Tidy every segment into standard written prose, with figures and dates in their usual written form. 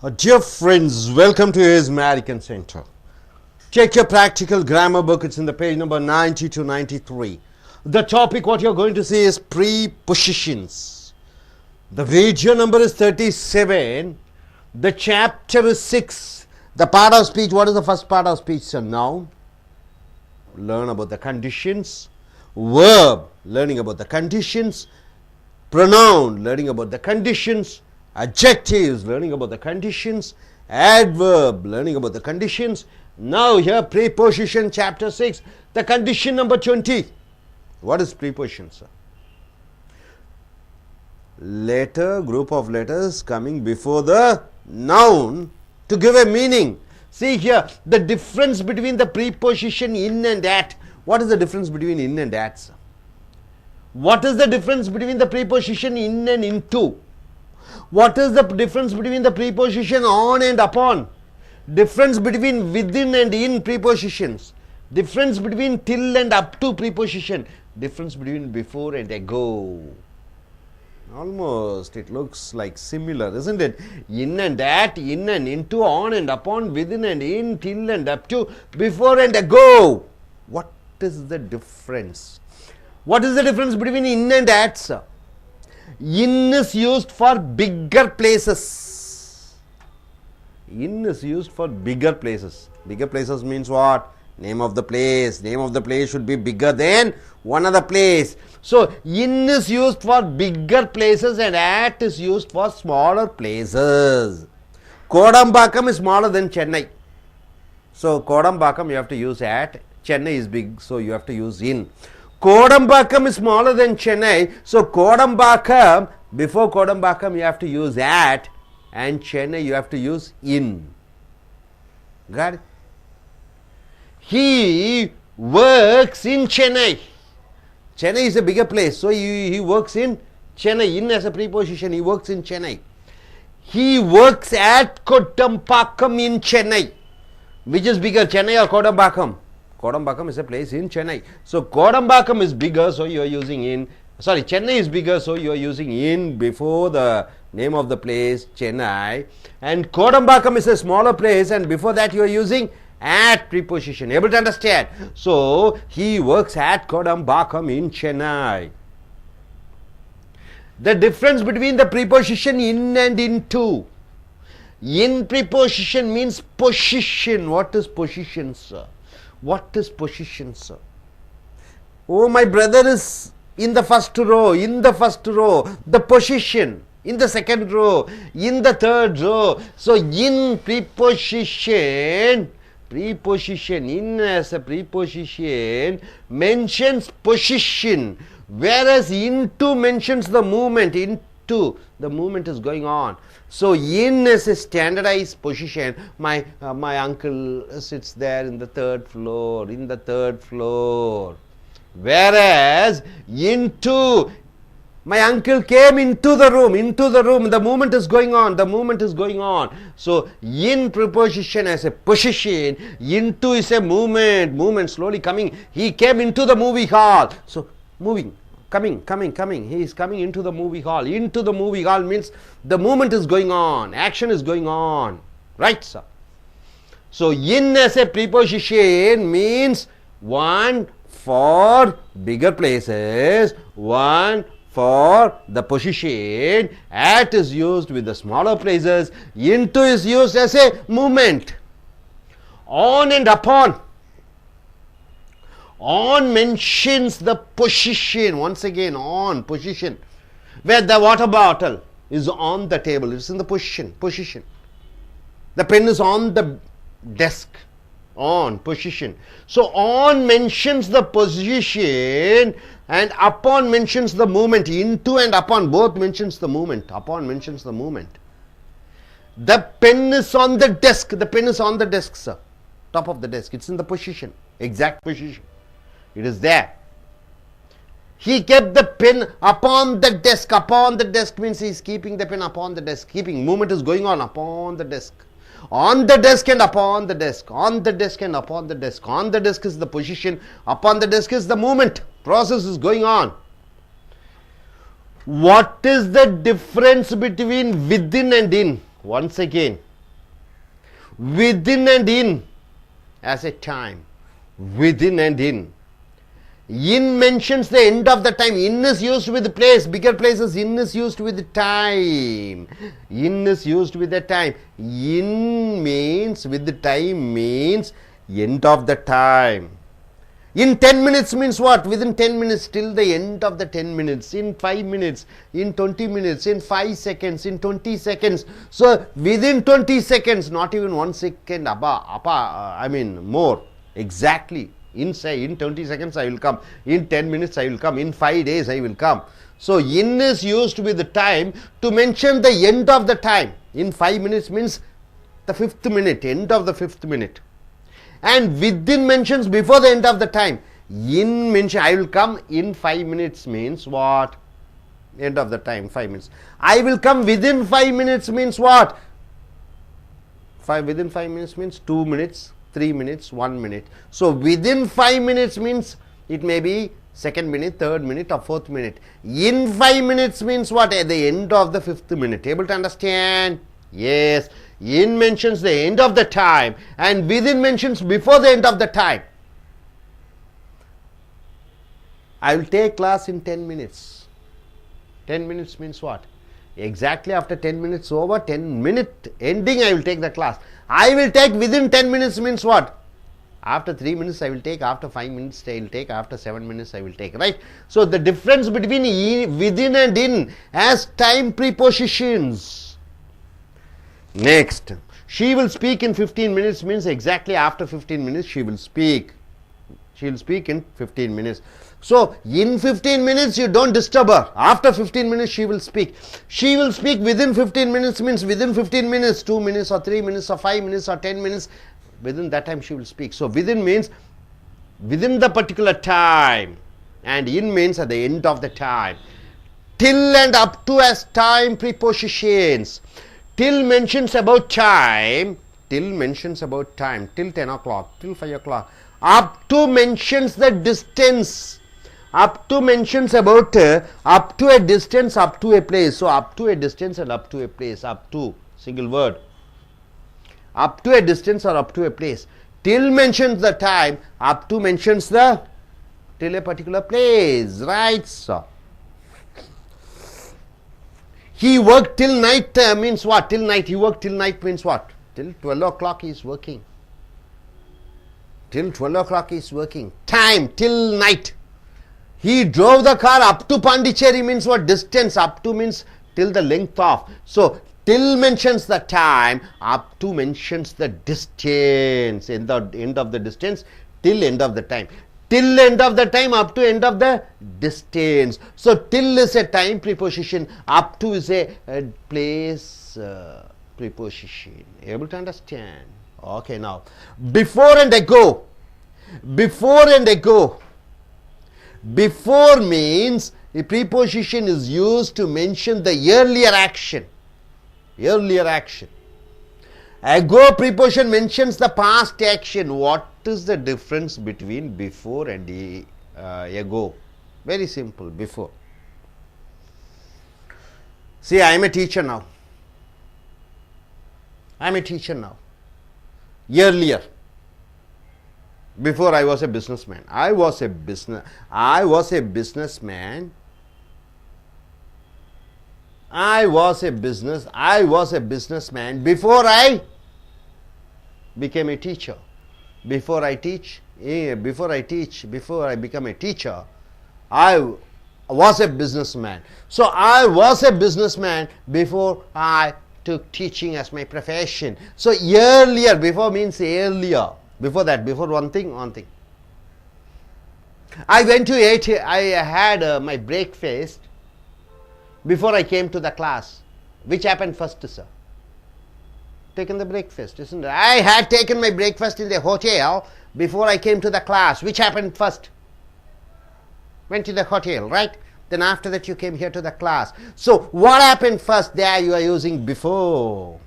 Dear friends, welcome to his American Center. Take your practical grammar book. It's in the page number 90 to 93. The topic what you're going to see is prepositions. The video number is 37. The chapter is 6. The part of speech, what is the first part of speech? A noun. Learn about the conditions. Verb, learning about the conditions. Pronoun, learning about the conditions. Adjectives, learning about the conditions. Adverb, learning about the conditions. Now here preposition chapter 6, the condition number 20. What is prepositions? Letter, group of letters coming before the noun to give a meaning. See here, the difference between the preposition in and at. What is the difference between in and at, sir? What is the difference between the preposition in and into? What is the difference between the preposition on and upon? Difference between within and in prepositions. Difference between till and up to preposition. Difference between before and ago. Almost it looks like similar, isn't it? In and at, in and into, on and upon, within and in, till and up to, before and ago. What is the difference? What is the difference between in and at, sir? In is used for bigger places. In is used for bigger places. Bigger places means what? Name of the place. Name of the place should be bigger than one other place. So, in is used for bigger places and at is used for smaller places. Kodambakam is smaller than Chennai. So, Kodambakam you have to use at. Chennai is big, so you have to use in. Kodambakam is smaller than Chennai, so Kodambakam, before Kodambakam you have to use at, and Chennai you have to use in. Got it? He works in Chennai. Chennai is a bigger place, so he works in Chennai. In as a preposition, he works in Chennai. He works at Kodambakam in Chennai. Which is bigger, Chennai or Kodambakam? Kodambakam is a place in Chennai. So, Kodambakam is bigger, so you are using in. Sorry, Chennai is bigger, so you are using in before the name of the place, Chennai. And Kodambakam is a smaller place, and before that you are using at preposition. Able to understand? So, he works at Kodambakam in Chennai. The difference between the preposition in and into. In preposition means position. What is position, sir? What is position, sir? Oh, my brother is in the first row, in the first row. The position, in the second row, in the third row. So, in preposition, in as a preposition mentions position, whereas into mentions the movement. Into, the movement is going on. So, in is a standardized position. My uncle sits there in the third floor, Whereas, into, my uncle came into the room, the movement is going on, So, in preposition as a position, into is a movement slowly coming. He came into the movie hall. So, moving. Coming. He is coming into the movie hall. Into the movie hall means the movement is going on. Action is going on. Right, sir? So, in as a preposition means one for bigger places, one for the position. At is used with the smaller places. Into is used as a movement. On and upon. On mentions the position. Once again, on, position. Where the water bottle is on the table. It's in the position. The pen is on the desk. On, position. So, on mentions the position and upon mentions the movement. Into and upon both mentions the movement. Upon mentions the movement. The pen is on the desk. The pen is on the desk, sir. Top of the desk. It's in the position. Exact position. It is there. He kept the pen upon the desk. Upon the desk means he is keeping the pen upon the desk. Keeping. Movement is going on upon the desk. On the desk and upon the desk. On the desk and upon the desk. On the desk is the position. Upon the desk is the movement. Process is going on. What is the difference between within and in? Once again, within and in as a time. Within and in. In mentions the end of the time. In is used with place. Bigger places. In is used with time. In is used with the time. In means with the time means end of the time. In 10 minutes means what? Within 10 minutes till the end of the 10 minutes. In 5 minutes. In 20 minutes. In 5 seconds. In 20 seconds. So within 20 seconds. Not even 1 second. More. Exactly. In 20 seconds I will come. In 10 minutes I will come. In 5 days I will come. So in is used with the time to mention the end of the time. In 5 minutes means the 5th minute. End of the 5th minute. And within mentions before the end of the time. In mention I will come in 5 minutes means what? End of the time, 5 minutes. I will come within 5 minutes means what? Within 5 minutes means 2 minutes, 3 minutes, 1 minute. So within 5 minutes means it may be 2nd minute, 3rd minute or 4th minute. In 5 minutes means what? At the end of the 5th minute. Able to understand? Yes. In mentions the end of the time and within mentions before the end of the time. I will take class in 10 minutes. 10 minutes means what? Exactly after 10 minutes over, 10 minute ending I will take the class. I will take within 10 minutes means what? After 3 minutes I will take, after 5 minutes I will take, after 7 minutes I will take, right? So the difference between within and in as time prepositions. Next, she will speak in 15 minutes means exactly after 15 minutes she will speak. She will speak in 15 minutes. So, in 15 minutes you don't disturb her. After 15 minutes she will speak. She will speak within 15 minutes means within 15 minutes, 2 minutes or 3 minutes or 5 minutes or 10 minutes. Within that time she will speak. So, within means within the particular time and in means at the end of the time. Till and up to as time prepositions. Till mentions about time, till mentions about time, till 10 o'clock, till 5 o'clock. Up to mentions the distance. Up to mentions about up to a distance, up to a place. So up to a distance and up to a place. Up to, single word. Up to a distance or up to a place. Till mentions the time, up to mentions the till a particular place. Right, so. He worked till night means what? Till night. He worked till night means what? Till 12 o'clock he is working. Till 12 o'clock he is working. Time, till night. He drove the car up to Pondicherry means what? Distance. Up to means till the length of. So, till mentions the time, up to mentions the distance. In the end of the distance, till end of the time. Till end of the time, up to end of the distance. So, till is a time preposition, up to is a place preposition. Able to understand? Okay, now, before and ago. Before and ago. Before means a preposition is used to mention the earlier action. Earlier action. Ago preposition mentions the past action. What is the difference between before and ago? Very simple, before. See, I am a teacher now. I am a teacher now. Earlier, before I was a businessman. I was a businessman. I was a businessman before I became a teacher. Before I become a teacher, I was a businessman. So I was a businessman before I took teaching as my profession. So earlier, before means earlier. Before that, before one thing. I had my breakfast before I came to the class. Which happened first, sir? Taken the breakfast, isn't it? I had taken my breakfast in the hotel before I came to the class. Which happened first? Went to the hotel, right? Then after that you came here to the class. So what happened first? There you are using before.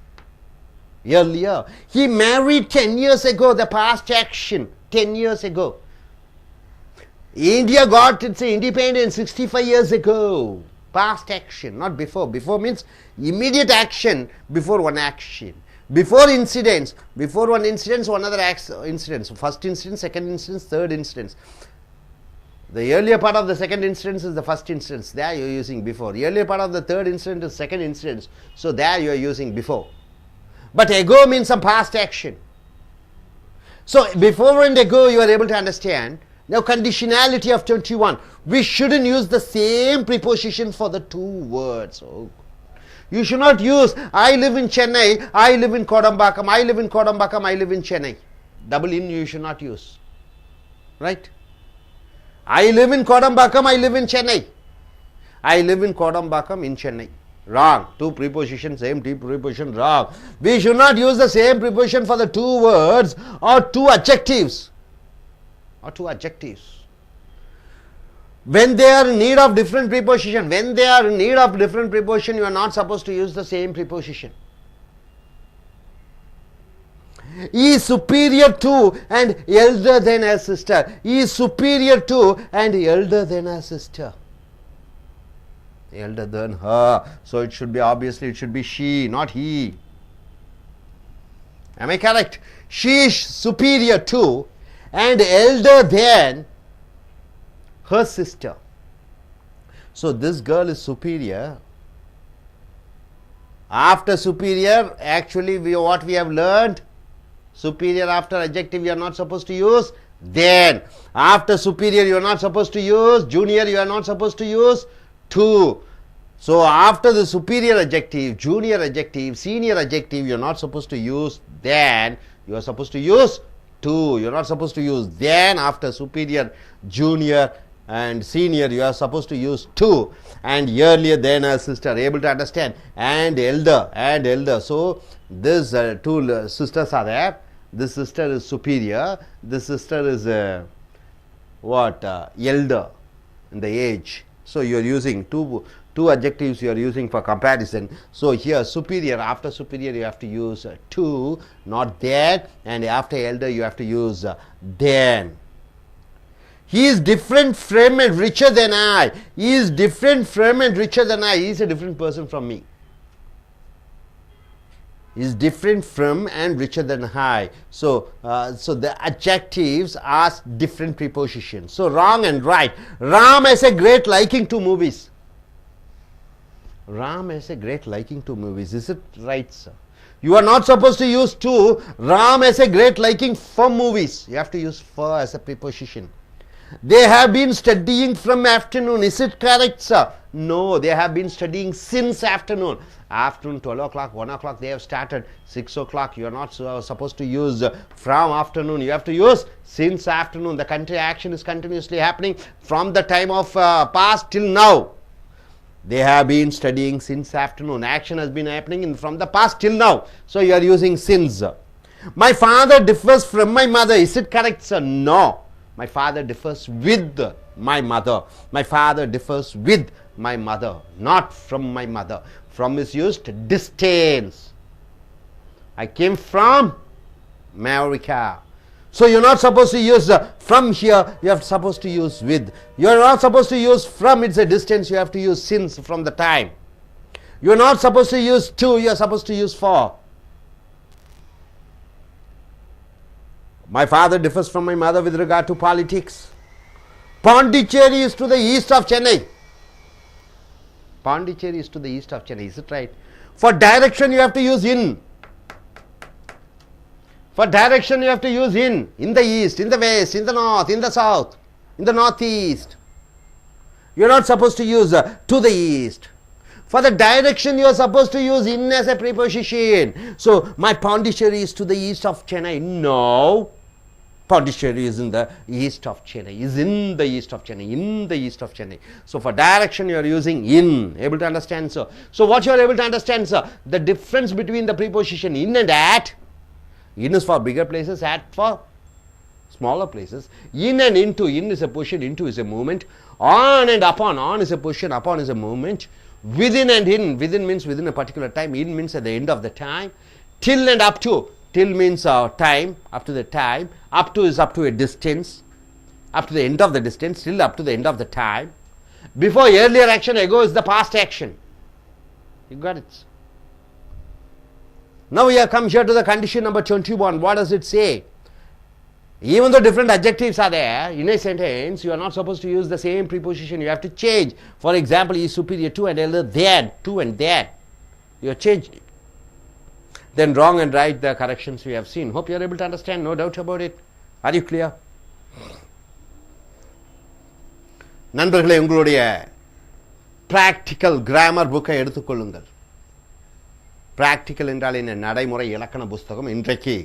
Earlier. He married 10 years ago, the past action. 10 years ago. India got its independence 65 years ago. Past action, not before. Before means immediate action before one action. Before incidents, before one incident, one other incident. So first instance, second instance, third instance. The earlier part of the second instance is the first instance. There you are using before. The earlier part of the third instance is second instance. So there you are using before. But ago means some past action. So before and ago you are able to understand. Now conditionality of 21. We shouldn't use the same preposition for the two words. Oh. You should not use I live in Chennai, I live in Kodambakam, I live in Kodambakam, I live in Chennai. Double in you should not use. Right? I live in Kodambakam, I live in Chennai. I live in Kodambakam in Chennai. Wrong. Two prepositions, same preposition, wrong. We should not use the same preposition for the two words or two adjectives. When they are in need of different preposition, you are not supposed to use the same preposition. He is superior to and elder than her sister. He is superior to and elder than her sister. Elder than her. So it should be, obviously it should be she, not he. Am I correct? She is superior to and elder than her sister. So this girl is superior. After superior, actually what we have learned, superior after adjective you are not supposed to use. Then after superior you are not supposed to use. Junior you are not supposed to use. To. So after the superior adjective, junior adjective, senior adjective you are not supposed to use. Then you are supposed to use to. You are not supposed to use then. After superior, junior and senior you are supposed to use to. And earlier than a sister. Able to understand? And elder. So this two sisters are there. This sister is superior. This sister is elder in the age. So you are using two adjectives you are using for comparison. So here superior, after superior you have to use to, not that, and after elder you have to use then. He is different from and richer than I. He is different from and richer than I. He is a different person from me. He is different from and richer than I. So the adjectives are different prepositions. So wrong and right. Ram has a great liking to movies. Ram has a great liking to movies. Is it right, sir? You are not supposed to use to. Ram has a great liking for movies. You have to use for as a preposition. They have been studying from afternoon. Is it correct, sir? No, they have been studying since afternoon. Afternoon, 12 o'clock, 1 o'clock they have started. 6 o'clock you are not supposed to use from afternoon. You have to use since afternoon. The country action is continuously happening from the time of past till now. They have been studying since afternoon. Action has been happening from the past till now. So you are using since. My father differs from my mother. Is it correct, sir? No. My father differs with my mother. My father differs with my mother, not from my mother. From is used distance. I came from America. So you are not supposed to use from here. You are supposed to use with. You are not supposed to use from. It's a distance. You have to use since, from the time. You are not supposed to use to. You are supposed to use for. My father differs from my mother with regard to politics. Pondicherry is to the east of Chennai. Pondicherry is to the east of Chennai. Is it right? For direction you have to use in. For direction you have to use in the east, in the west, in the north, in the south, in the northeast. You are not supposed to use to the east. For the direction you are supposed to use in as a preposition. So my Pondicherry is to the east of Chennai. No. Pondicherry is in the east of Chennai. Is in the east of Chennai. In the east of Chennai. So for direction you are using in. Able to understand, sir? So what you are able to understand, sir? The difference between the preposition in and at. In is for bigger places, at for smaller places. In and into. In is a position, into is a movement. On and upon. On is a position, upon is a movement. Within and in. Within means within a particular time. In means at the end of the time. Till and up to. Till means time, up to the time. Up to is up to a distance. Up to the end of the distance. Till up to the end of the time. Before earlier action, ago is the past action. You got it? Now we have come here to the condition number 21. What does it say? Even though different adjectives are there in a sentence, you are not supposed to use the same preposition. You have to change. For example, he is superior to and elder than, to and than. You are changing. Then wrong and right, the corrections we have seen. Hope you are able to understand. No doubt about it. Are you clear? நண்பர்களே, உங்களுடைய practical grammar புக்கை எடுத்துக்கொள்ளுங்கள். Practical என்றால் என்ன? நடைமுறை இலக்கண புஸ்தகம். இன்றைக்கு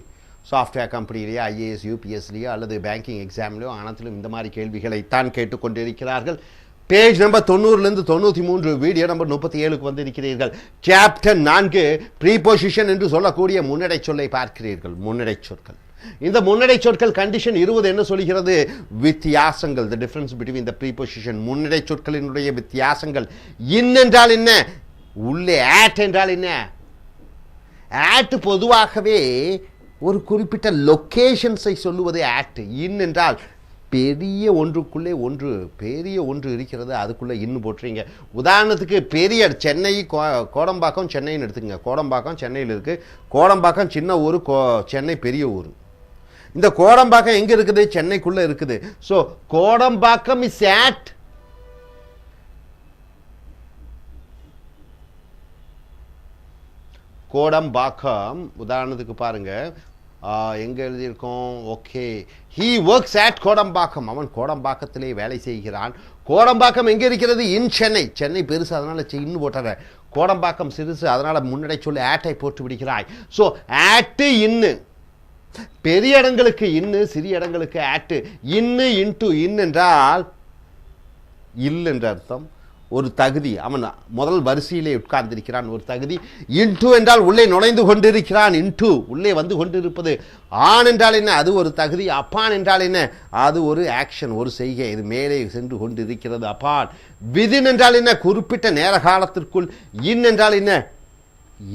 சாஃப்ட்வேர் கம்பெனிலேயோ ஐஏஎஸ் யூபிஎஸ்லேயோ அல்லது பேங்கிங் எக்ஸாம்லேயோ அனைத்திலும் இந்த மாதிரி கேள்விகளைத்தான் கேட்டுக்கொண்டிருக்கிறார்கள். பேஜ் நம்பர் 90லிருந்து 93, வீடியோ நம்பர் 37க்கு வந்திருக்கிறீர்கள். சாப்டர் 4 ப்ரீபொசிஷன் என்று சொல்லக்கூடிய முன்னடை சொல்லை பார்க்கிறீர்கள். முன்னடை சொற்கள். இந்த முன்னடை சொற்கள் கண்டிஷன் 20 என்ன சொல்கிறது? வித்தியாசங்கள், the difference between the preposition. முன்னடை சொற்களினுடைய வித்தியாசங்கள். இன் என்றால் என்ன? உள்ளே. ஆட் என்றால் என்ன? ஆட் பொதுவாகவே ஒரு குறிப்பிட்ட லொகேஷன்ஸை சொல்லுவது ஆட். இன் என்றால் பெரிய ஒன்றுக்குள்ளே ஒன்று, பெரிய ஒன்று இருக்கிறது, அதுக்குள்ளே இன்னும் போட்டுறீங்க. உதாரணத்துக்கு பெரிய சென்னை, கோடம்பாக்கம் சென்னைன்னு எடுத்துக்கங்க. கோடம்பாக்கம் சென்னையில் இருக்குது. கோடம்பாக்கம் சின்ன ஊர், சென்னை பெரிய ஊர். இந்த கோடம்பாக்கம் எங்கே இருக்குது? சென்னைக்குள்ளே இருக்குது. So Kodambakkam is at. Kodambakkam உதாரணத்துக்கு பாருங்க, எங்கே எழுதியிருக்கோம்? Okay, he works at Kodambakkam. அவன் கோடம்பாக்கத்திலே வேலை செய்கிறான். கோடம்பாக்கம் எங்கே இருக்கிறது? இன் சென்னை. சென்னை பெருசு, அதனால் இன்னும் போட்டார. கோடம்பாக்கம் சிறுசு, அதனால் முன்னடை சொல்லி ஆட்டை போட்டு விடுகிறாய். ஸோ ஆட்டு இன்னு. பெரிய இடங்களுக்கு இன்னு, சிறிய இடங்களுக்கு ஆட்டு. இன்னு இன்டு. இன் என்றால் இல் என்ற அர்த்தம். ஒரு தகுதி. அவன் முதல் வரிசையிலே உட்கார்ந்திருக்கிறான், ஒரு தகுதி. இன்டு என்றால் உள்ளே நுழைந்து கொண்டிருக்கிறான். இன்டு உள்ளே வந்து கொண்டிருப்பது. ஆன் என்றால் என்ன? அது ஒரு தகுதி. அப்பான் என்றால் என்ன? அது ஒரு ஆக்ஷன், ஒரு செய்கை. இது மேலே சென்று கொண்டிருக்கிறது. அப்பான். விதின் என்றால் என்ன? குறிப்பிட்ட நேர காலத்திற்குள். இன் என்றால் என்ன?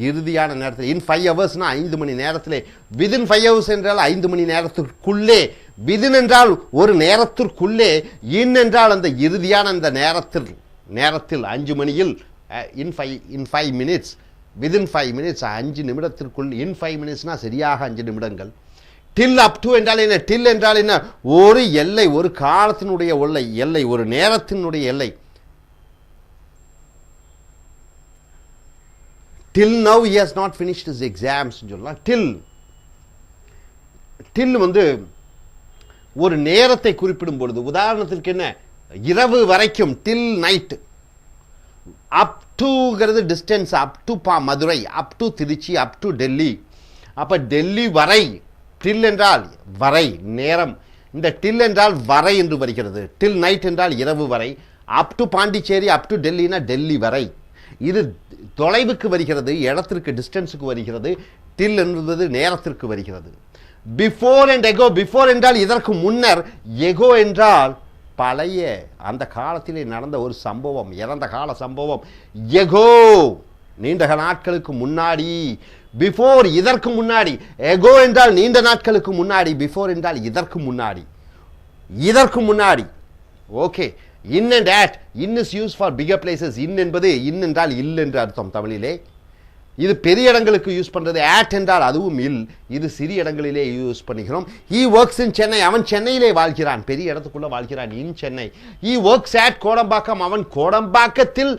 இறுதியான நேரத்தில். இன் 5 ஹவர்ஸ்னா 5 மணி நேரத்திலே. விதின் 5 ஹவர்ஸ் என்றால் 5 மணி நேரத்திற்குள்ளே. விதின் என்றால் ஒரு நேரத்திற்குள்ளே. இன் என்றால் அந்த இறுதியான அந்த நேரத்தில் 5 மணியில். இன் 5 மினிட்ஸ். Within 5 minutes, 5 நிமிடத்திற்குள். இன் 5 மினிட்ஸ்னா சரியாக 5 நிமிடங்கள். டில் அப் டு என்றால் என்ன? டில் என்றால் என்ன? ஒரு எல்லை, ஒரு காலத்தினுடைய எல்லை, ஒரு நேரத்தினுடைய எல்லை. Till now he has not finished his exams சொல்லலாம். till வந்து ஒரு நேரத்தை குறிப்பிடும் பொழுது, உதாரணத்திற்கு என்ன? இரவு வரைக்கும், till night. அப் டுங்கிறது distance. Up to Madurai, up to Tiruchi, up to Delhi. அப்போ டெல்லி வரை. till என்றால் வரை, நேரம். இந்த till என்றால் வரை என்று வருகிறது. till night என்றால் இரவு வரை. Up to Pondicherry, up to டெல்லினா டெல்லி வரை. இது தொலைவுக்கு வருகிறது, இடத்திற்கு, டிஸ்டன்ஸுக்கு வருகிறது. டில் என்பது நேரத்திற்கு வருகிறது. Before and echo. பிஃபோர் என்றால் இதற்கு முன்னர். எகோ என்றால் பழைய, அந்த காலத்திலே நடந்த ஒரு சம்பவம், இறந்த கால சம்பவம். எகோ நீண்ட நாட்களுக்கு முன்னாடி. பிஃபோர் இதற்கு முன்னாடி. எகோ என்றால் நீண்ட நாட்களுக்கு முன்னாடி. பிஃபோர் என்றால் இதற்கு முன்னாடி, இதற்கு முன்னாடி. Okay. In and at. In is use for bigger places. In என்பது இன் என்றால் இல் என்று அர்த்தம் தமிழிலே. இது பெரிய இடங்களுக்கு யூஸ் பண்ணுறது. ஆட் என்றால் அதுவும் இல். இது சிறிய இடங்களிலே யூஸ் பண்ணிக்கிறோம். He works in Chennai. அவன் சென்னையிலே வாழ்கிறான், பெரிய இடத்துக்குள்ள வாழ்கிறான். In Chennai. He works at Kodambakkam. அவன் கோடம்பாக்கத்தில்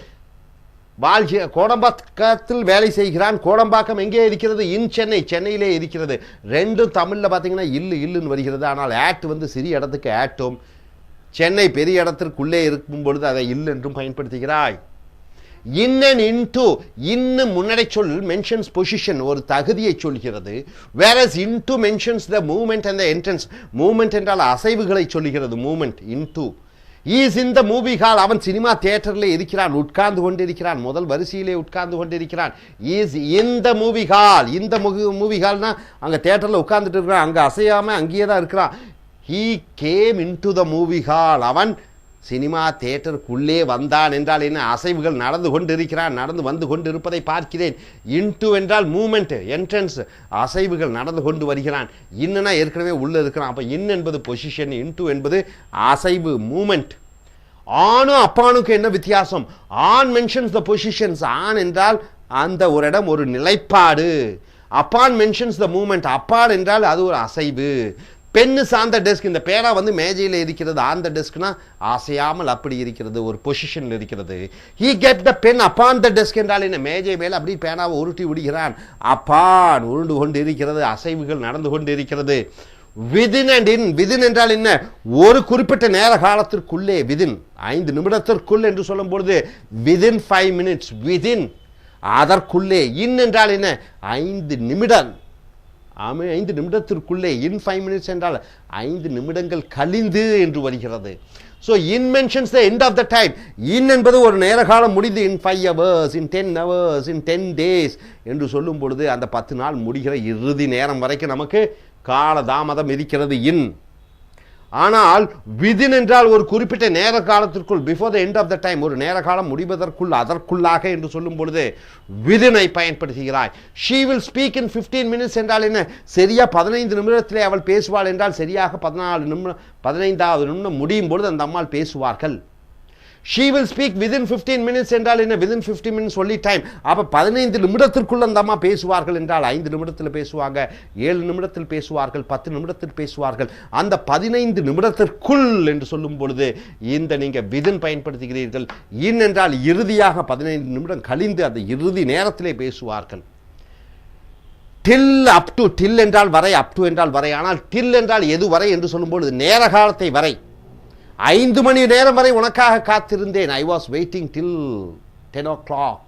கோடம்பாக்கத்தில் வேலை செய்கிறான். கோடம்பாக்கம் எங்கே இருக்கிறது? இன் சென்னை, சென்னையிலே இருக்கிறது. ரெண்டும் தமிழில் பார்த்தீங்கன்னா இல்லுன்னு வருகிறது. ஆனால் ஆட் வந்து சிறிய இடத்துக்கு ஆட்டும், சென்னை பெரிய இடத்திற்குள்ளே இருக்கும் பொழுது அதை இல் என்றும் பயன்படுத்துகிறாய். In and into. இன்னு முன்னடை சொல் மென்ஷன்ஸ் பொசிஷன், ஒரு தகுதியை சொல்கிறது. Various into mentions the movement and the entrance. Movement என்றால் அசைவுகளை சொல்லுகிறது. Movement. Into. Is in the movie hall. அவன் சினிமா தியேட்டரில் இருக்கிறான், உட்கார்ந்து கொண்டிருக்கிறான், முதல் வரிசையிலே உட்கார்ந்து கொண்டிருக்கிறான். Is in the movie hall. இந்த மூவி ஹால்னா அங்கே தியேட்டரில் உட்கார்ந்துட்டு இருக்கிறான், அங்கே அசையாமல் அங்கேயே தான் இருக்கிறான். He came into the movie hall. அவன் சினிமா தியேட்டருக்குள்ளே வந்தான் என்றால் என்ன? அசைவுகள் நடந்து கொண்டிருக்கிறான், நடந்து வந்து கொண்டு இருப்பதை பார்க்கிறேன். இன்டு என்றால் மூமெண்ட், என்ட்ரன்ஸ், அசைவுகள் நடந்து கொண்டு வருகிறான். இன்னுனா ஏற்கனவே உள்ளே இருக்கிறான். அப்போ இன் என்பது பொசிஷன், இன்டு என்பது அசைவு, மூமெண்ட். ஆணும் அப்பானுக்கு என்ன வித்தியாசம்? On mentions the positions. On என்றால் அந்த ஒரு இடம், ஒரு நிலைப்பாடு. upon mentions the movement. upon என்றால் அது ஒரு அசைவு. பென் சார்ந்த டெஸ்க், இந்த பேனா வந்து மேஜையில் இருக்கிறது, ஆன் த டெஸ்க்னா அசையாமல் அப்படி இருக்கிறது, ஒரு பொசிஷனில் இருக்கிறது. he kept the pen upon the desk என்றால் என்ன, மேஜை மேல் அப்படி பேனாவை உருட்டி விடுகிறான். அப்பான் உருண்டு கொண்டு இருக்கிறது, அசைவுகள் நடந்து கொண்டு இருக்கிறது. within and in, within என்றால் என்ன, ஒரு குறிப்பிட்ட நேர காலத்திற்குள்ளே, within 5 நிமிடத்திற்குள் என்று சொல்லும் பொழுது within 5 minutes, within அதற்குள்ளே. in என்றால் என்ன, 5 நிமிடம், 5 நிமிடத்திற்குள்ளே. in 5 minutes என்றால் 5 நிமிடங்கள் கழிந்து என்று வருகிறது. so in mentions the end of the time. in என்பது ஒரு நேர காலம் முடிந்து, in 5 hours, in 10 hours, in 10 days என்று சொல்லும் பொழுது அந்த 10 நாள் முடிகிற இறுதி நேரம் வரைக்கும் நமக்கு கால தாமதம் இருக்கிறது in. ஆனால் within என்றால் ஒரு குறிப்பிட்ட நேர காலத்திற்குள், before the end of the time, ஒரு நேர காலம் முடிவதற்குள், அதற்குள்ளாக என்று சொல்லும் பொழுது within I பயன்படுத்துகிறாய். she will speak in 15 minutes என்றால் என்ன, சரியா 15 நிமிடத்திலே அவள் பேசுவாள் என்றால் சரியாக 15வது நிமிடம் முடியும் பொழுது அந்த அம்மாள் பேசுவார்கள். she will speak within 15 minutes என்றால் என்ன, within 15 minutes only time. அப்ப 15 நிமிடத்திற்குள்ள அந்த அம்மா பேசுவார்கள் என்றால் 5 நிமிடத்தில் பேசுவாங்க, 7 நிமிடத்தில் பேசுவார்கள், 10 நிமிடத்தில் பேசுவார்கள். அந்த 15 நிமிடத்திற்குள் என்று சொல்லும் பொழுது இந்த நீங்க within பயன்படுத்துகிறீர்கள். in என்றால் இறுதியாக 15 நிமிடம் கழிந்து அந்த இறுதி நேரத்திலே பேசுவார்கள். till up to, till என்றால் வரை, up to என்றால் வரை. ஆனால் till என்றால் எது வரை என்று சொல்லும் பொழுது நேர காலத்தை வரை. 5 மணி நேரம் வரை உனக்காக காத்திருந்தேன். I was waiting till 10 o'clock.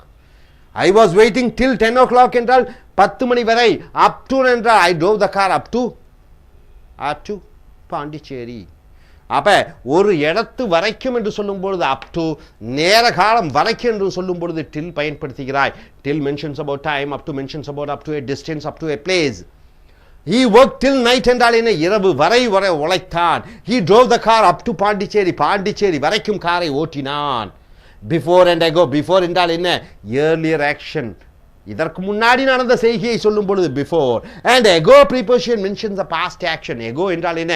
I was waiting till 10 o'clock என்றால் 10 மணி வரை. up to என்றால் I drove the car up to Pondicherry. அப்ப ஒரு இடத்து வரைக்கும் என்று சொல்லும் பொழுது up to, நேர காலம் வரைக்கும் என்று சொல்லும் பொழுது till பயன்படுத்துகிறாய். till mentions about time, up to mentions about up to a distance, up to a place. he worked till night என்றால் என்ன, இரவு வரை உழைத்தான். he drove the car up to Pondicherry, Pondicherry வரைக்கும் காரை ஓட்டினான். before and ago, before என்றால் என்ன, earlier action, இதற்கு முன்னாடி நடந்த செய்கையை சொல்லும் பொழுது before. and ago preposition mentions the past action. ago என்றால் என்ன,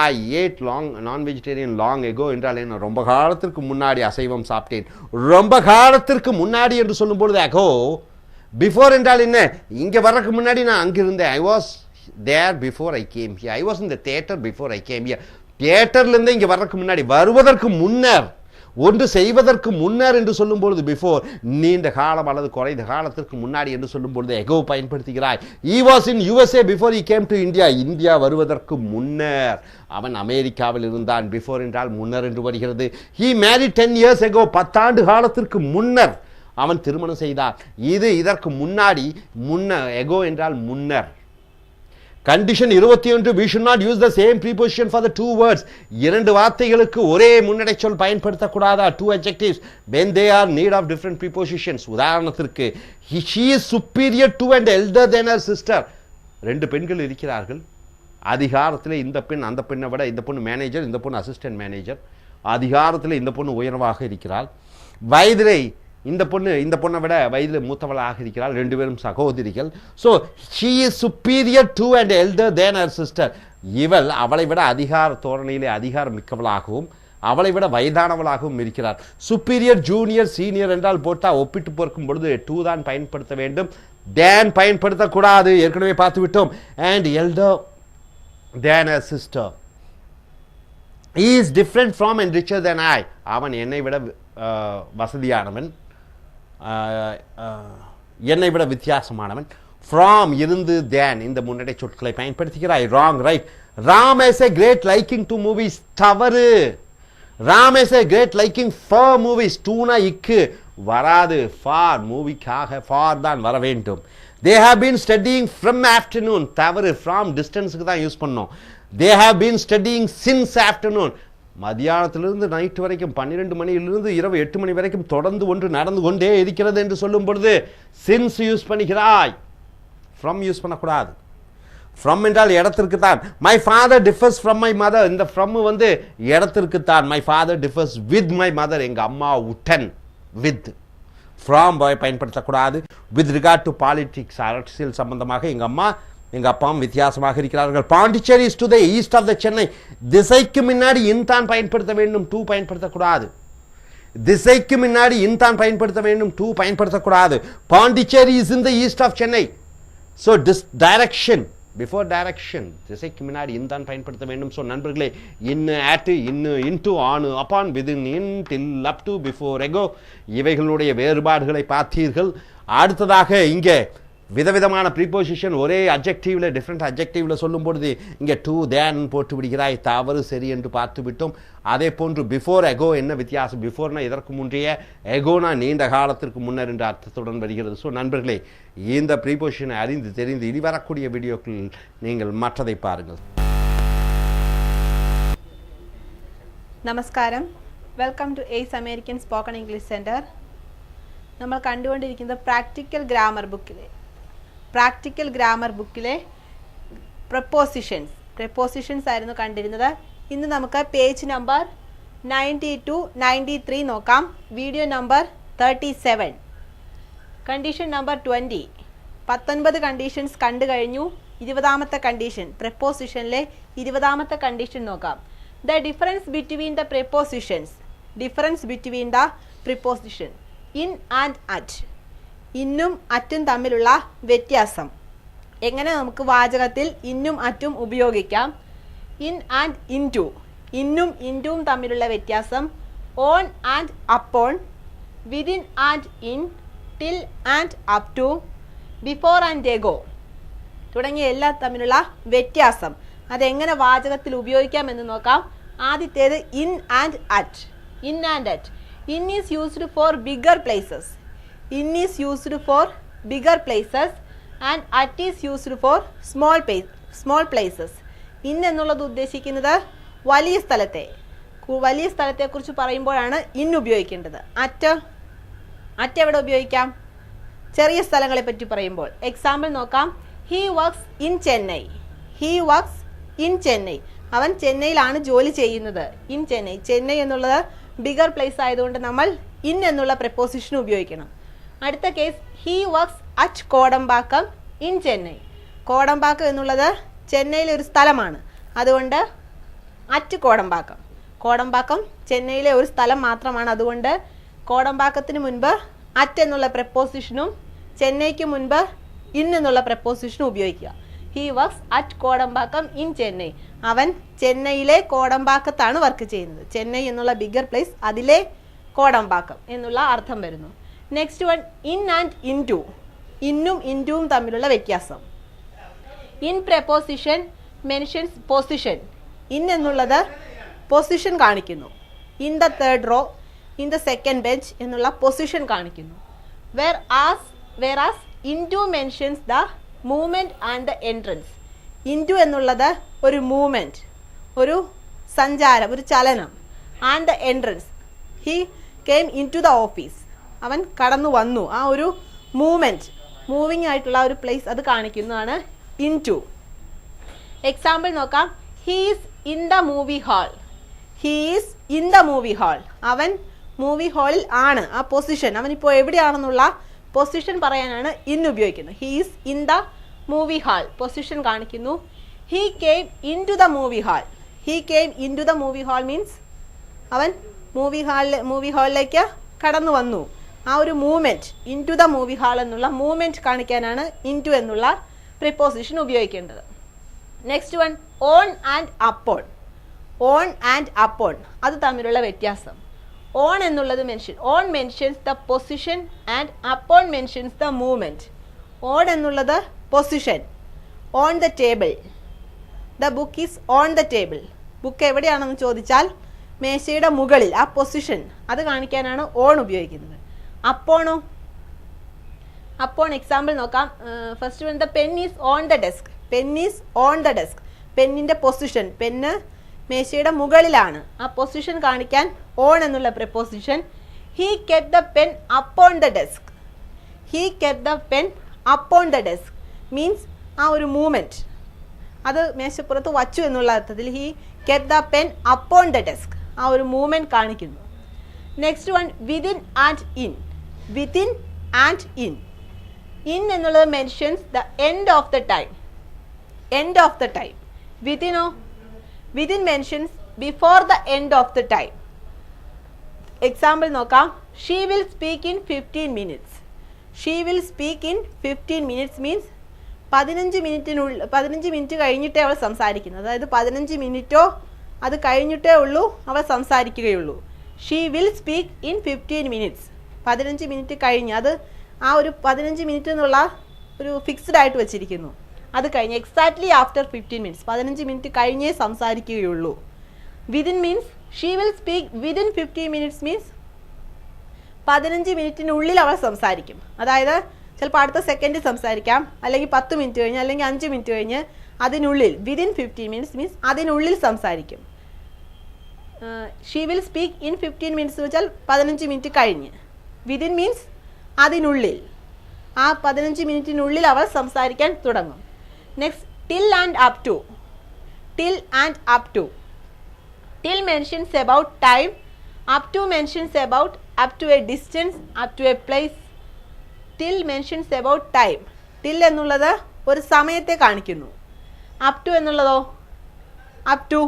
I ate long non-vegetarian long ago என்றால் என்ன, ரொம்ப காலத்திற்கு முன்னாடி அசைவம் சாப்பிட்டேன். ரொம்ப காலத்திற்கு முன்னாடி என்று சொல்லும் பொழுது ago. before என்றால் என்ன, இங்க வரக்கு முன்னாடி நான் அங்க இருந்தேன். I was there before I came here. I was in the theater before I came here. தியேட்டர்ல இருந்து இங்க வரக்கு முன்னாடி, வருவதற்கு முன்னர், ஒன்று செய்வதற்கு முன்னர் என்று சொல்லும் பொழுது before. நீண்ட காலம் அல்லது குறைந்த காலத்திற்கு முன்னாடி என்று சொல்லும் பொழுது ago பயன்படுத்துகிறாய். he was in USA before he came to India. India வருவதற்கு முன்னர் அவன் அமெரிக்காவில் இருந்தான். before என்றால் முன்னர் என்று வருகிறது. he married 10 years ago. 10 ஆண்டு காலத்திற்கு முன்னர் அவன் திருமணம் செய்தார். இது இதற்கு முன்னாடி, ago என்றால் முன்னர். Condition 21, we should not use the same preposition for the two words. 2 வார்த்தைகளுக்கு ஒரே முன்னடை சொல் பயன்படுத்தக்கூடாதா, 2 adjectives, when they are need of different prepositions. உதாரணத்திற்கு she is superior to and elder than her sister. 2 பெண்கள் இருக்கிறார்கள். அதிகாரத்திலே இந்த பெண் அந்த பெண்ணை விட, இந்த பொண்ணு மேனேஜர், இந்த பொண்ணு அசிஸ்டன்ட் மேனேஜர். அதிகாரத்திலே இந்த பொண்ணு உயர்வாக இருக்கிறாள். வயதிலே இந்த பொண்ணை விட வயதில் மூத்தவளாக இருக்கிறாள். 2 பேரும் சகோதரிகள். so she is superior to and elder than her sister. இவள் அவளை விட அதிகார தோரணையிலே அதிகாரம் மிக்கவளாகவும் அவளை விட வயதானவளாகவும் இருக்கிறார். superior, junior, senior என்றால் போட்டா ஒப்பிட்டு பார்க்கும் பொழுது to தான் பயன்படுத்த வேண்டும், than பயன்படுத்தக்கூடாது, ஏற்கனவே பார்த்து விட்டோம். and elder than her sister. he is different from and richer than I. அவன் என்னை விட வசதியானவன், என்னை விட வித்தியாசமானவன். from இருந்து than இந்த முன்னடை சொற்களை பயன்படுத்துகிறாய். wrong, right. Ram has a great liking to movies. தவறு. Ram has a great liking for movies. டூனா இக்கு வராது, for மூவிக்காக for தான் வர வேண்டும். they have been studying from afternoon. தவறு. from டிஸ்டன்ஸுக்கு தான் யூஸ் பண்ணோம். they have been studying since afternoon. மதியானத்திலிருந்து நைட் வரைக்கும், 12 மணியிலிருந்து இரவு 8 மணி வரைக்கும் தொடர்ந்து ஒன்று நடந்து கொண்டே இருக்கிறது என்று சொல்லும் பொழுது since யூஸ் பண்ணுகிறாய். from யூஸ் பண்ணக்கூடாது. from என்றால் இடத்திற்கு தான். my father differs from my mother. இந்த from வந்து இடத்திற்கு தான். my father differs with my mother. எங்க அம்மா உடன், with. from பயன்படுத்தக்கூடாது. with regard to politics, அரசியல் சம்பந்தமாக எங்க அப்பாவும் வித்தியாசமாக இருக்கிறார்கள். Pondicherry is to the east of the Chennai. திசைக்கு முன்னாடி in தான் பயன்படுத்த வேண்டும், to பயன்படுத்தக்கூடாது. திசைக்கு முன்னாடி இன் தான் பயன்படுத்த வேண்டும், டு பயன்படுத்தக்கூடாது. Pondicherry is in the east of Chennai. So direction, before direction திசைக்கு முன்னாடி இன் தான் பயன்படுத்த வேண்டும். ஸோ நண்பர்களே, in, at, into, on, upon, within, in, till, up to, before, ago, இவைகளுடைய வேறுபாடுகளை பார்த்தீர்கள். அடுத்ததாக இங்கே விதவிதமான ப்ரீபோசிஷன் ஒரே அப்ஜெக்டிவில் டிஃப்ரெண்ட் அப்ஜெக்டிவில் சொல்லும் பொழுது இங்கே டு தேன் போட்டு விடுகிறாய், தவறு சரி என்று பார்த்து விட்டோம். அதே போன்று பிஃபோர் எகோ என்ன வித்தியாசம்? பிஃபோர்னா இதற்கு முன்றைய, எகோனா நீண்ட காலத்திற்கு முன்னர் என்ற அர்த்தத்துடன் வருகிறது. ஸோ நண்பர்களே, இந்த ப்ரீபோசிஷனை அறிந்து தெரிந்து இனி வரக்கூடிய வீடியோக்கள் நீங்கள் மற்றதை பாருங்கள். നമസ്കാരം, welcome to Ace American spoken English centre. നമ്മൾ കണ്ടുകൊണ്ടിരിക്കുന്നത് പ്രാക്ടിക്കൽ ഗ്രാമർ ബുക്കിലെ പ്രപ്പോസിഷൻസ് ആയിരുന്നു കണ്ടിരുന്നത്. ഇന്ന് നമുക്ക് പേജ് നമ്പർ 90 to 93 നോക്കാം. Video number 37, condition number 20. 19 conditions കണ്ടു കഴിഞ്ഞു. 20ാമത്തെ കണ്ടീഷൻ, പ്രപ്പോസിഷനിലെ 20ാമത്തെ കണ്ടീഷൻ നോക്കാം. The difference between the prepositions, in and at, ഇന്നും അറ്റും തമ്മിലുള്ള വ്യത്യാസം. എങ്ങനെ നമുക്ക് വാചകത്തിൽ ഇന്നും അറ്റും ഉപയോഗിക്കാം? ഇൻ ആൻഡ് ഇൻടു, ഇന്നും ഇൻടുവും തമ്മിലുള്ള വ്യത്യാസം. On and upon, within and in, till and up to, before and ago തുടങ്ങിയ എല്ലാ തമ്മിലുള്ള വ്യത്യാസം അതെങ്ങനെ വാചകത്തിൽ ഉപയോഗിക്കാമെന്ന് നോക്കാം. ആദ്യത്തേത് in and at. In is used for bigger places. And at is used for small places. In എന്നുള്ളത് ഉദ്ദേശിക്കുന്നത് വലിയ സ്ഥലത്തെക്കുറിച്ച് പറയുമ്പോഴാണ് ഇൻ ഉപയോഗിക്കേണ്ടത്. അറ്റ് എവിടെ ഉപയോഗിക്കാം? ചെറിയ സ്ഥലങ്ങളെ പറ്റി പറയുമ്പോൾ. എക്സാമ്പിൾ നോക്കാം. He works in Chennai. അവൻ ചെന്നൈയിലാണ് ജോലി ചെയ്യുന്നത്. ഇൻ ചെന്നൈ എന്നുള്ളത് ബിഗർ പ്ലേസ് ആയതുകൊണ്ട് നമ്മൾ ഇൻ എന്നുള്ള പ്രപ്പോസിഷൻ ഉപയോഗിക്കണം. അടുത്ത case, he works at Kodambakkam in Chennai. Kodambakkam എന്നുള്ളത് ചെന്നൈയിലെ ഒരു സ്ഥലമാണ്, അതുകൊണ്ട് അറ്റ് കോടമ്പാക്കം ചെന്നൈയിലെ ഒരു സ്ഥലം മാത്രമാണ്. അതുകൊണ്ട് കോടമ്പാക്കത്തിന് മുൻപ് അറ്റ് എന്നുള്ള പ്രപ്പോസിഷനും ചെന്നൈക്ക് മുൻപ് ഇൻ എന്നുള്ള പ്രപ്പോസിഷനും ഉപയോഗിക്കുക. He works at Kodambakkam in Chennai. അവൻ ചെന്നൈയിലെ കോടമ്പാക്കത്താണ് വർക്ക് ചെയ്യുന്നത്. ചെന്നൈ എന്നുള്ള ബിഗർ പ്ലേസ്, അതിലെ കോടമ്പാക്കം എന്നുള്ള അർത്ഥം വരുന്നു. Next one, in and into. ഇന്നും ഇൻടുവും തമ്മിലുള്ള വ്യത്യാസം. In preposition mentions position. In എന്നുള്ളത് പൊസിഷൻ കാണിക്കുന്നു. In the third row, in the second bench എന്നുള്ള പൊസിഷൻ കാണിക്കുന്നു. whereas into mentions the movement and the entrance. Into എന്നുള്ളത് ഒരു മൂവ്മെന്റ്, ഒരു സഞ്ചാരം, ഒരു ചലനം. And the entrance, he came into the office. അവൻ കടന്നു വന്നു. ആ ഒരു മൂവിങ് ആയിട്ടുള്ള ഒരു പ്ലേസ് അത് കാണിക്കുന്നതാണ് ഇൻടു. എക്സാമ്പിൾ നോക്കാം. He is in the movie hall. അവൻ മൂവി ഹാളിൽ ആണ്. ആ പൊസിഷൻ, അവനിപ്പോൾ എവിടെയാണെന്നുള്ള പൊസിഷൻ പറയാനാണ് ഇൻ ഉപയോഗിക്കുന്നത്. He is in the movie hall, position കാണിക്കുന്നു. He came into the movie hall means അവൻ മൂവി ഹാളിലേക്ക് കടന്നു വന്നു. ആ ഒരു movement, into the movie hall എന്നുള്ള മൂവ്മെന്റ് കാണിക്കാനാണ് ഇൻ ടു എന്നുള്ള പ്രിപ്പോസിഷൻ ഉപയോഗിക്കേണ്ടത്. Next one, on and upon. അത് തമ്മിലുള്ള വ്യത്യാസം. ഓൺ എന്നുള്ളത് on mentions the position and upon mentions the movement. On എന്നുള്ളത് position. On the table, the book is on the table. Book എവിടെയാണെന്ന് ചോദിച്ചാൽ മേശയുടെ മുകളിൽ. ആ പൊസിഷൻ അത് കാണിക്കാനാണ് ഓൺ ഉപയോഗിക്കുന്നത്. അപ്പോണോ? അപ്പോൺ എക്സാമ്പിൾ നോക്കാം. First one, the pen is on the desk. പെന്നിന്റെ പൊസിഷൻ, പെന്ന് മേശയുടെ മുകളിലാണ്. ആ പൊസിഷൻ കാണിക്കാൻ ഓൺ എന്നുള്ള preposition. He kept the pen upon the desk. Means ആ ഒരു മൂവ്മെന്റ് അത് മേശപ്പുറത്ത് വച്ചു എന്നുള്ള അർത്ഥത്തിൽ he kept the pen upon the desk. ആ ഒരു മൂവ്മെന്റ് കാണിക്കുന്നു. Next one, within and in. In എന്നുള്ളത് mentions the end of the time. Within mentions before the end of the time. Example നോക്കാം. She will speak in 15 minutes. She will speak in 15 minutes means 15 minute കഴിഞ്ഞിട്ടേ അവൾ സംസാരിക്കുന്നത്. അതായത് 15 മിനിറ്റോ അത് കഴിഞ്ഞിട്ടേ ഉള്ളൂ അവൾ സംസാരിക്കുകയുള്ളൂ. She will speak in 15 minutes. 15 minute കഴിഞ്ഞ്, അത് ആ ഒരു 15 മിനിറ്റ് എന്നുള്ള ഒരു ഫിക്സ്ഡ് ആയിട്ട് വെച്ചിരിക്കുന്നു. അത് കഴിഞ്ഞ് എക്സാക്ട്ലി ആഫ്റ്റർ 15 മിനിറ്റ്സ്, 15 മിനിറ്റ് കഴിഞ്ഞേ സംസാരിക്കുകയുള്ളൂ. Within means she will speak within 15 minutes means 15 മിനിറ്റിനുള്ളിൽ അവൾ സംസാരിക്കും. അതായത് ചിലപ്പോൾ അടുത്ത സെക്കൻഡ് സംസാരിക്കാം, അല്ലെങ്കിൽ 10 മിനിറ്റ് കഴിഞ്ഞ്, അല്ലെങ്കിൽ 5 മിനിറ്റ് കഴിഞ്ഞ്, അതിനുള്ളിൽ വിതിൻ 15 മിനിറ്റ്സ് മീൻസ് അതിനുള്ളിൽ സംസാരിക്കും. She will speak in 15 minutes വെച്ചാൽ 15 മിനിറ്റ് കഴിഞ്ഞ്. വിതിൻ മീൻസ് അതിനുള്ളിൽ, ആ 15 മിനിറ്റിനുള്ളിൽ അവൾ സംസാരിക്കാൻ തുടങ്ങും. Next till and up to. Till and up to. Till mentions about time. Up to mentions about up to a distance, up to a place. Till mentions about time. Till എന്നുള്ളത് ഒരു സമയത്തെ കാണിക്കുന്നു. അപ് ടു എന്നുള്ളതോ up to.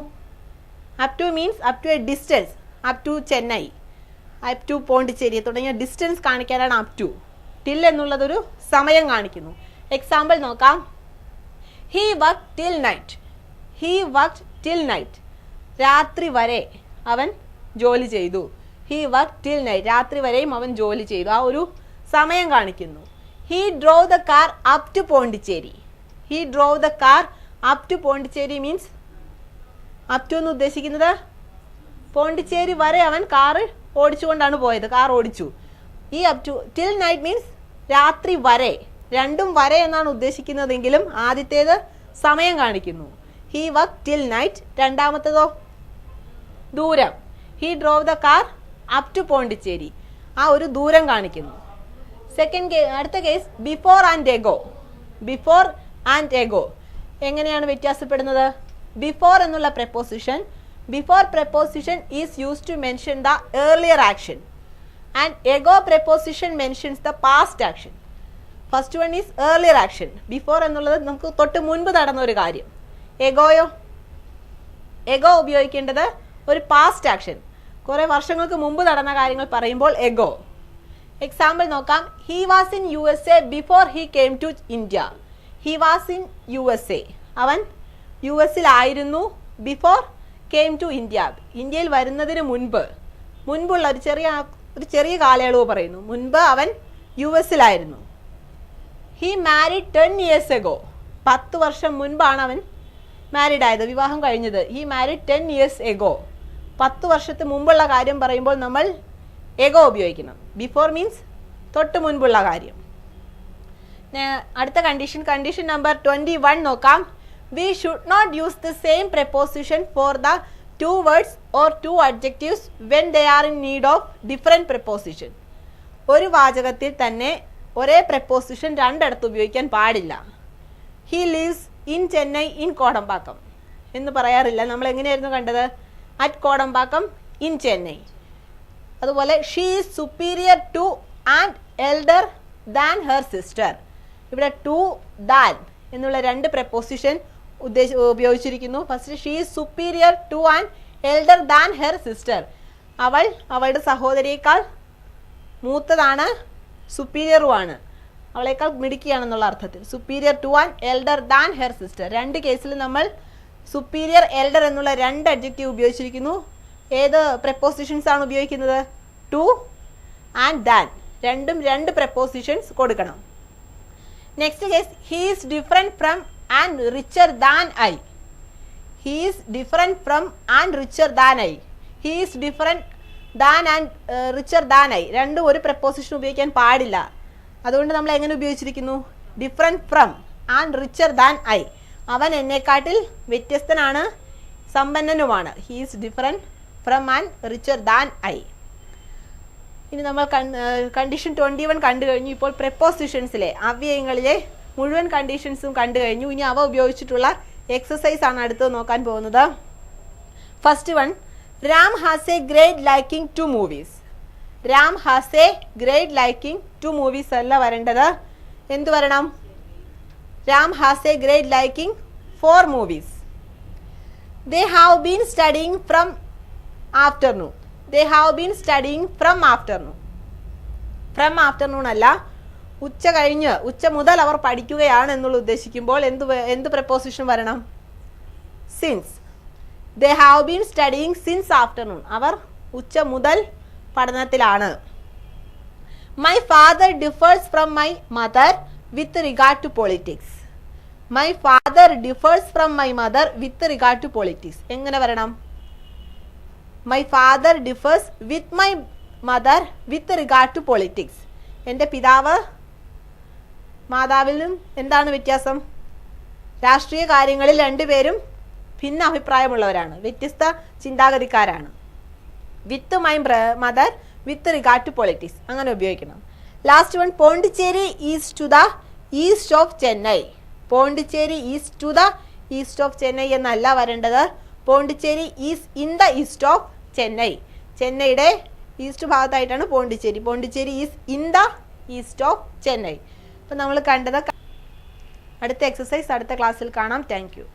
Up to means up to a distance, up to Chennai, up to Pondicherry തുടങ്ങിയ distance കാണിക്കാനാണ് up to. Till എന്നുള്ളതൊരു സമയം കാണിക്കുന്നു. എക്സാമ്പിൾ നോക്കാം. He work till night. He work till night. രാത്രി വരെ അവൻ ജോലി ചെയ്തു. He work till night. രാത്രി വരെയും അവൻ ജോലി ചെയ്തു. ആ ഒരു സമയം കാണിക്കുന്നു. He drove the car up to Pondicherry. He drove the car up to Pondicherry means up to എന്ന് ഉദ്ദേശിക്കുന്നത് പോണ്ടിച്ചേരി വരെ അവൻ കാറ് ഓടിച്ചുകൊണ്ടാണ് പോയത്, കാർ ഓടിച്ചു. ഈ up to till night means രാത്രി വരെ. രണ്ടും വരെ എന്നാണ് ഉദ്ദേശിക്കുന്നതെങ്കിലും ആദ്യത്തേത് സമയം കാണിക്കുന്നു. He work till night. രണ്ടാമത്തേതോ ദൂരം. He drove the car up to Pondicherry. ആ ഒരു ദൂരം കാണിക്കുന്നു. അടുത്ത case before and ago. Before and ago എങ്ങനെയാണ് വ്യത്യാസപ്പെടുന്നത്? ബിഫോർ എന്നുള്ള preposition, before preposition is used to mention the earlier action and ago preposition mentions the past action. First one is earlier action. Before എന്നുള്ളത് നമുക്ക് തൊട്ട് മുൻപ് നടന്ന ഒരു കാര്യം. എഗോയോ? എഗോ ഉപയോഗിക്കേണ്ടത് ഒരു പാസ്റ്റ് ആക്ഷൻ, കുറെ വർഷങ്ങൾക്ക് മുമ്പ് നടന്ന കാര്യങ്ങൾ പറയുമ്പോൾ എഗോ. എക്സാമ്പിൾ നോക്കാം. He was in USA before he came to India. He was in USA. അവൻ US-ലായിരുന്നു. Before came to India. ഇന്ത്യയിൽ വരുന്നതിന് മുൻപുള്ള ഒരു ചെറിയ കാലയളവ് പറയുന്നു. മുൻപ് അവൻ US-ലായിരുന്നു. He married 10 years ago. 10 വർഷം മുൻപാണ് അവൻ മാരിഡ് ആയത്, വിവാഹം കഴിഞ്ഞത്. He married 10 years ago. 10 വർഷത്തിന് മുമ്പുള്ള കാര്യം പറയുമ്പോൾ നമ്മൾ എഗോ ഉപയോഗിക്കണം. ബിഫോർ മീൻസ് തൊട്ട് മുൻപുള്ള കാര്യം. അടുത്ത കണ്ടീഷൻ നമ്പർ 21 നോക്കാം. We should not use the same preposition for the two words or two adjectives when they are in need of different preposition. ഒരു വാചകത്തിൽ തന്നെ ഒരേ preposition രണ്ടിടത്ത് ഉപയോഗിക്കാൻ പാടില്ല. He lives in Chennai in Kodambakkam എന്ന് പറയാറില്ല. നമ്മൾ എങ്ങനെയായിരുന്നു കണ്ടത്? at Kodambakkam in Chennai. അതുപോലെ she is superior to and elder than her sister. ഇവിടെ to than എന്നുള്ള രണ്ട് preposition ഉപയോഗിച്ചിരിക്കുന്നു. First she is superior to and elder than her sister. അവൾ അവളുടെ സഹോദരിയേക്കാൾ മൂത്തതാണ്, സുപ്പീരിയറുമാണ്, അവളേക്കാൾ മിടുക്കിയാണെന്നുള്ള അർത്ഥത്തിൽ. Superior to and elder than her sister. രണ്ട് കേസിൽ നമ്മൾ സുപ്പീരിയർ എൽഡർ എന്നുള്ള രണ്ട് അഡ്ജക്റ്റീവ് ഉപയോഗിച്ചിരിക്കുന്നു. ഏത് prepositions ആണ് ഉപയോഗിക്കുന്നത്? Two and than. രണ്ടും രണ്ട് prepositions കൊടുക്കണം. Next case he is different from and richer than I. He is different from and richer than I. He is different than and richer than I. രണ്ടും ഒരു preposition ഉപയോഗിക്കാൻ പാടില്ല. അതുകൊണ്ട് നമ്മൾ എങ്ങനെ ഉപയോഗിച്ചിരിക്കുന്നു? different from and richer than I. അവൻ എന്നെക്കാട്ടിൽ വ്യത്യസ്തനാണ്, സമ്പന്നനുമാണ്. He is different from and richer than I. ഇനി നമ്മൾ കണ്ടീഷൻ 21 കണ്ടു കഴിഞ്ഞു. ഇപ്പോൾ prepositionsലെ അവ്യയങ്ങളിലെ മുഴുവൻ കണ്ടീഷൻസും കണ്ടു കഴിഞ്ഞു. ഇനി അവ ഉപയോഗിച്ചിട്ടുള്ള എക്സസൈസ് ആണ് അടുത്തത് നോക്കാൻ പോകുന്നത്. First one, Ram has a great liking to movies. Ram has a great liking to movies അല്ല വരേണ്ടത്. എന്ത് വരണം? Ram has a great liking for movies. They have been studying from afternoon. they have been studying from afternoon. From afternoon അല്ല, ഉച്ച കഴിഞ്ഞ്, ഉച്ച മുതൽ അവർ പഠിക്കുകയാണ് എന്നുള്ള ഉദ്ദേശിക്കുമ്പോൾ എന്ത് പ്രപ്പോസിഷൻ വരണം? Since. They have been studying since afternoon. അവർ ഉച്ച മുതൽ പഠനത്തിലാണ്. My father differs from my mother with regard to politics. My father differs from my mother with regard to politics. എങ്ങനെ വരണം? My father differs with my mother with regard to politics. എൻ്റെ പിതാവ് മാതാവിലും എന്താണ് വ്യത്യാസം? രാഷ്ട്രീയ കാര്യങ്ങളിൽ രണ്ടുപേരും ഭിന്ന അഭിപ്രായമുള്ളവരാണ്, വ്യത്യസ്ത ചിന്താഗതിക്കാരാണ്. With my mother with regard to politics അങ്ങനെ ഉപയോഗിക്കണം. Last one, Pondicherry is to the east of Chennai. Pondicherry is to the east of Chennai എന്നല്ല വരേണ്ടത്. Pondicherry is in the east of Chennai. ചെന്നൈയുടെ ഈസ്റ്റ് ഭാഗത്തായിട്ടാണ് പോണ്ടിച്ചേരി. Pondicherry is in the east of Chennai. അപ്പം നമ്മൾ കണ്ടത്. അടുത്ത എക്സസൈസ് അടുത്ത ക്ലാസ്സിൽ കാണാം. Thank U.